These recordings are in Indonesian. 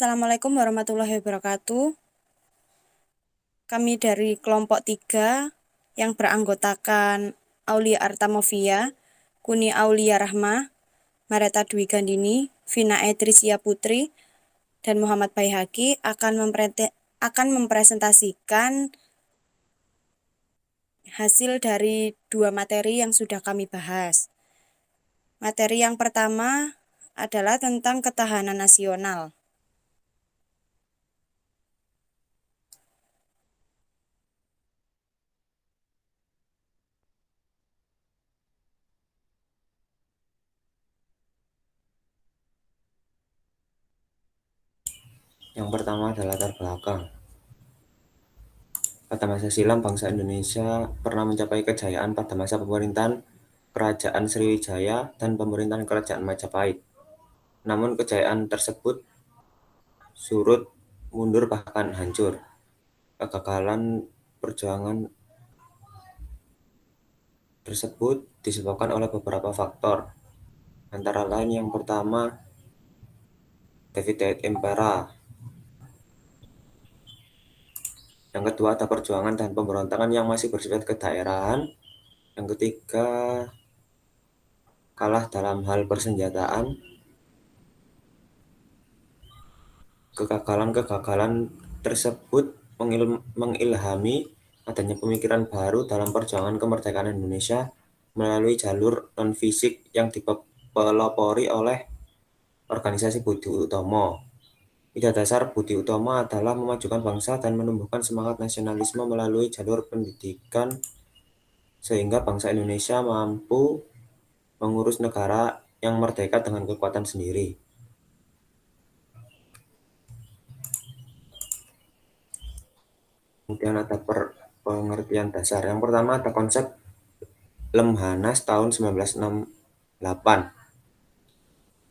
Assalamualaikum warahmatullahi wabarakatuh. Kami dari kelompok 3 yang beranggotakan Aulia Artamovia, Kuni Aulia Rahma, Mareta Dwi Gandini, Vina Edrisia Putri, dan Muhammad Baihaqi akan mempresentasikan hasil dari 2 materi yang sudah kami bahas. Materi yang pertama adalah tentang ketahanan nasional. Yang pertama adalah latar belakang. Pada masa silam, bangsa Indonesia pernah mencapai kejayaan pada masa pemerintahan Kerajaan Sriwijaya dan pemerintahan Kerajaan Majapahit. Namun kejayaan tersebut surut, mundur bahkan hancur. Kegagalan perjuangan tersebut disebabkan oleh beberapa faktor. Antara lain yang pertama, David Impera. Yang kedua ada perjuangan dan pemberontakan yang masih bersifat kedaerahan. Yang ketiga, kalah dalam hal persenjataan. Kegagalan-kegagalan tersebut mengilhami adanya pemikiran baru dalam perjuangan kemerdekaan Indonesia melalui jalur non-fisik yang dipelopori oleh organisasi Budi Utomo. Ide dasar Budi Utomo adalah memajukan bangsa dan menumbuhkan semangat nasionalisme melalui jalur pendidikan sehingga bangsa Indonesia mampu mengurus negara yang merdeka dengan kekuatan sendiri. Kemudian ada pengertian dasar. Yang pertama ada konsep Lemhanas tahun 1968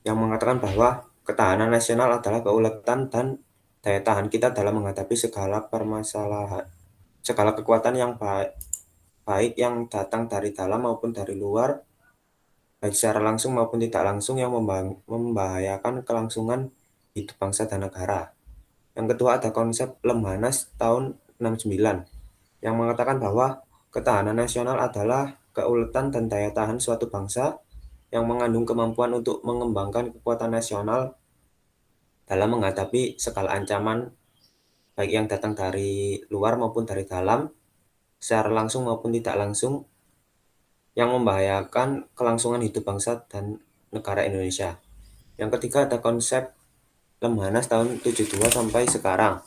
yang mengatakan bahwa ketahanan nasional adalah keuletan dan daya tahan kita dalam menghadapi segala permasalahan, segala kekuatan yang baik yang datang dari dalam maupun dari luar, baik secara langsung maupun tidak langsung yang membahayakan kelangsungan hidup bangsa dan negara. Yang kedua ada konsep Lemhanas tahun 69 yang mengatakan bahwa ketahanan nasional adalah keuletan dan daya tahan suatu bangsa yang mengandung kemampuan untuk mengembangkan kekuatan nasional dalam menghadapi segala ancaman baik yang datang dari luar maupun dari dalam, secara langsung maupun tidak langsung, yang membahayakan kelangsungan hidup bangsa dan negara Indonesia. Yang ketiga ada konsep Lemhanas tahun 72 sampai sekarang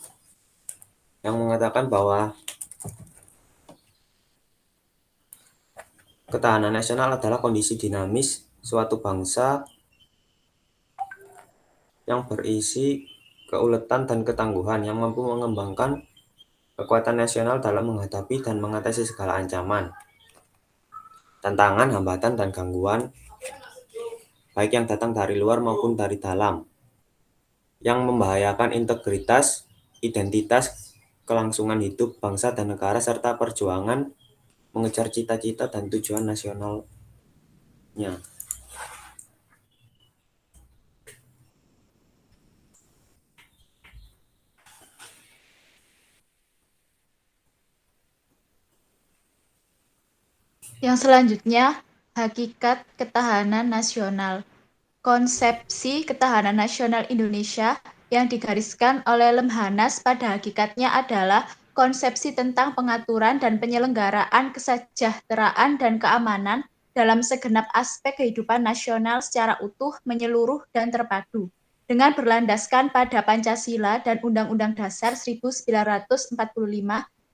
yang mengatakan bahwa ketahanan nasional adalah kondisi dinamis suatu bangsa yang berisi keuletan dan ketangguhan yang mampu mengembangkan kekuatan nasional dalam menghadapi dan mengatasi segala ancaman, tantangan, hambatan, dan gangguan, baik yang datang dari luar maupun dari dalam, yang membahayakan integritas, identitas, kelangsungan hidup bangsa dan negara, serta perjuangan mengejar cita-cita dan tujuan nasionalnya. Yang selanjutnya, hakikat ketahanan nasional. Konsepsi ketahanan nasional Indonesia yang digariskan oleh Lemhanas pada hakikatnya adalah konsepsi tentang pengaturan dan penyelenggaraan kesejahteraan dan keamanan dalam segenap aspek kehidupan nasional secara utuh, menyeluruh, dan terpadu, dengan berlandaskan pada Pancasila dan Undang-Undang Dasar 1945,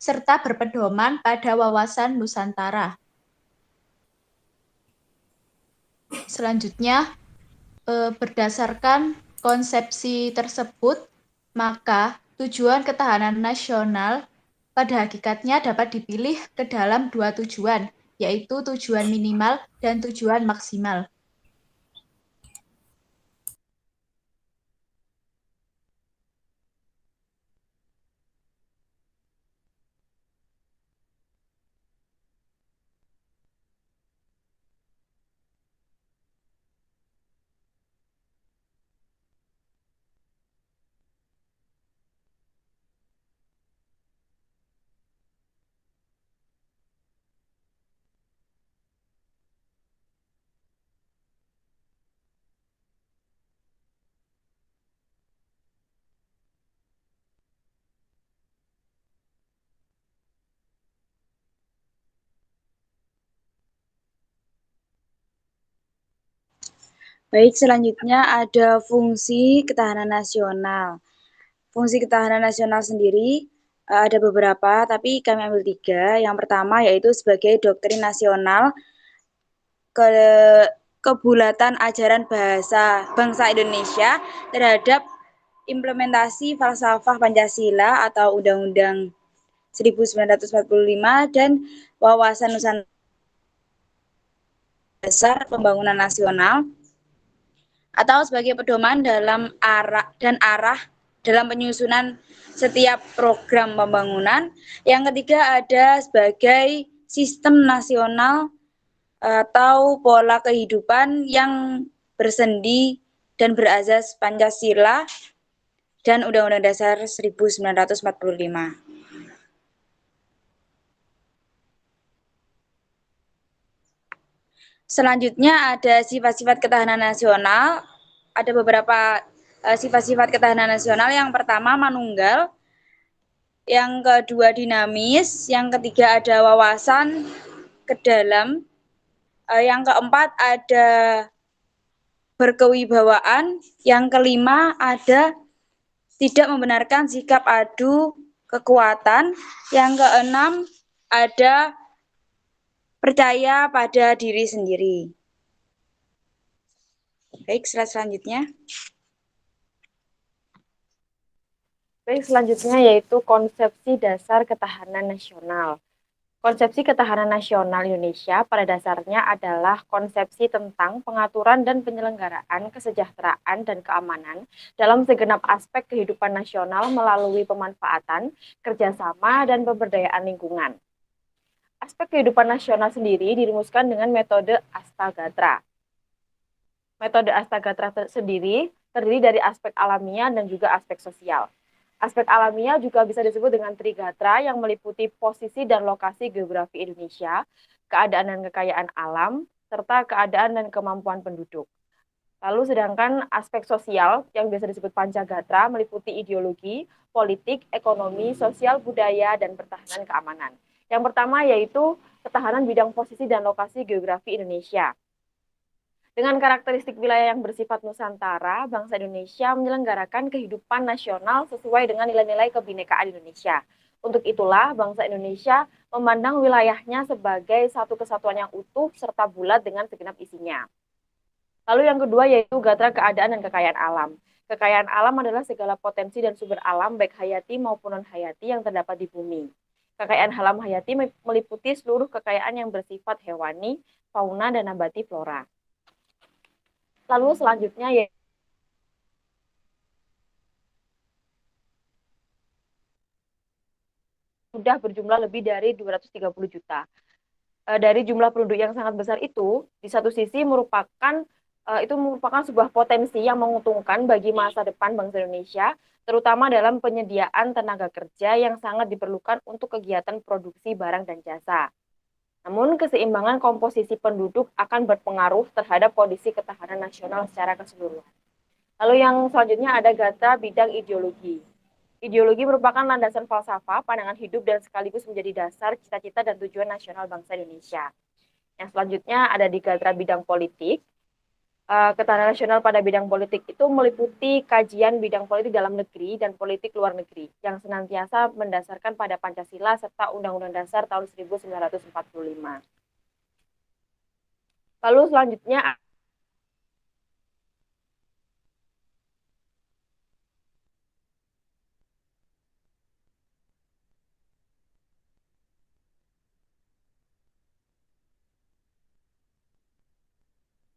serta berpedoman pada wawasan Nusantara. Selanjutnya, berdasarkan konsepsi tersebut, maka tujuan ketahanan nasional pada hakikatnya dapat dipilih ke dalam dua tujuan, yaitu tujuan minimal dan tujuan maksimal. Baik, selanjutnya ada fungsi ketahanan nasional. Fungsi ketahanan nasional sendiri ada beberapa, tapi kami ambil 3. Yang pertama yaitu sebagai doktrin nasional ke kebulatan ajaran bahasa bangsa Indonesia terhadap implementasi falsafah Pancasila atau Undang-Undang 1945 dan wawasan Nusantara dasar pembangunan nasional atau sebagai pedoman dalam arah dalam penyusunan setiap program pembangunan. Yang ketiga ada sebagai sistem nasional atau pola kehidupan yang bersendi dan berazas Pancasila dan Undang-Undang Dasar 1945. Selanjutnya ada sifat-sifat ketahanan nasional. Ada beberapa sifat-sifat ketahanan nasional. Yang pertama manunggal, yang kedua dinamis, yang ketiga ada wawasan ke dalam, yang keempat ada berkewibawaan, yang kelima ada tidak membenarkan sikap adu kekuatan, yang keenam ada percaya pada diri sendiri. Baik, slide selanjutnya. Baik, selanjutnya yaitu konsepsi dasar ketahanan nasional. Konsepsi ketahanan nasional Indonesia pada dasarnya adalah konsepsi tentang pengaturan dan penyelenggaraan kesejahteraan dan keamanan dalam segenap aspek kehidupan nasional melalui pemanfaatan, kerjasama, dan pemberdayaan lingkungan. Aspek kehidupan nasional sendiri dirumuskan dengan metode Astagatra. Metode Astagatra sendiri terdiri dari aspek alamiah dan juga aspek sosial. Aspek alamiah juga bisa disebut dengan Trigatra yang meliputi posisi dan lokasi geografi Indonesia, keadaan dan kekayaan alam, serta keadaan dan kemampuan penduduk. Lalu sedangkan aspek sosial yang biasa disebut Pancagatra meliputi ideologi, politik, ekonomi, sosial, budaya, dan pertahanan keamanan. Yang pertama yaitu ketahanan bidang posisi dan lokasi geografi Indonesia. Dengan karakteristik wilayah yang bersifat Nusantara, bangsa Indonesia menyelenggarakan kehidupan nasional sesuai dengan nilai-nilai kebinekaan Indonesia. Untuk itulah, bangsa Indonesia memandang wilayahnya sebagai satu kesatuan yang utuh serta bulat dengan segenap isinya. Lalu yang kedua yaitu gatra keadaan dan kekayaan alam. Kekayaan alam adalah segala potensi dan sumber alam baik hayati maupun non-hayati yang terdapat di bumi. Kekayaan alam hayati meliputi seluruh kekayaan yang bersifat hewani, fauna, dan nabati flora. Lalu selanjutnya ya sudah berjumlah lebih dari 230 juta. Dari jumlah penduduk yang sangat besar itu, di satu sisi merupakan sebuah potensi yang menguntungkan bagi masa depan bangsa Indonesia, terutama dalam penyediaan tenaga kerja yang sangat diperlukan untuk kegiatan produksi barang dan jasa. Namun, keseimbangan komposisi penduduk akan berpengaruh terhadap kondisi ketahanan nasional secara keseluruhan. Lalu yang selanjutnya ada gatra bidang ideologi. Ideologi merupakan landasan falsafah, pandangan hidup, dan sekaligus menjadi dasar cita-cita dan tujuan nasional bangsa Indonesia. Yang selanjutnya ada di gatra bidang politik. Ketahanan nasional pada bidang politik itu meliputi kajian bidang politik dalam negeri dan politik luar negeri yang senantiasa mendasarkan pada Pancasila serta Undang-Undang Dasar tahun 1945. Lalu selanjutnya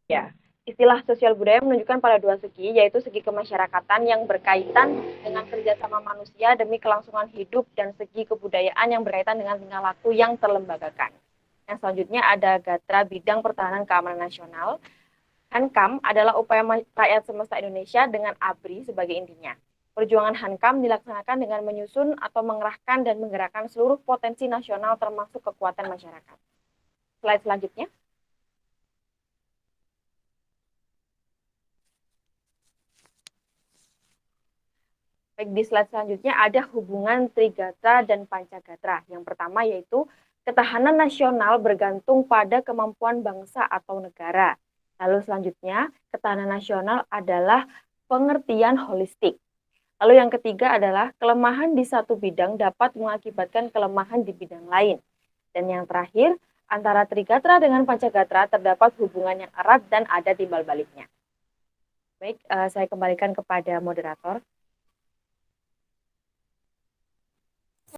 ya, istilah sosial budaya menunjukkan pada dua segi, yaitu segi kemasyarakatan yang berkaitan dengan kerjasama manusia demi kelangsungan hidup dan segi kebudayaan yang berkaitan dengan tingkah laku yang terlembagakan. Yang selanjutnya ada gatra bidang pertahanan keamanan nasional. Hankam adalah upaya rakyat semesta Indonesia dengan ABRI sebagai intinya. Perjuangan Hankam dilaksanakan dengan menyusun atau mengerahkan dan menggerakkan seluruh potensi nasional termasuk kekuatan masyarakat. Slide selanjutnya. Baik, di slide selanjutnya ada hubungan Trigatra dan Pancagatra. Yang pertama yaitu ketahanan nasional bergantung pada kemampuan bangsa atau negara. Lalu selanjutnya, ketahanan nasional adalah pengertian holistik. Lalu yang ketiga adalah kelemahan di satu bidang dapat mengakibatkan kelemahan di bidang lain. Dan yang terakhir, antara Trigatra dengan Pancagatra terdapat hubungan yang erat dan ada timbal baliknya. Baik, saya kembalikan kepada moderator.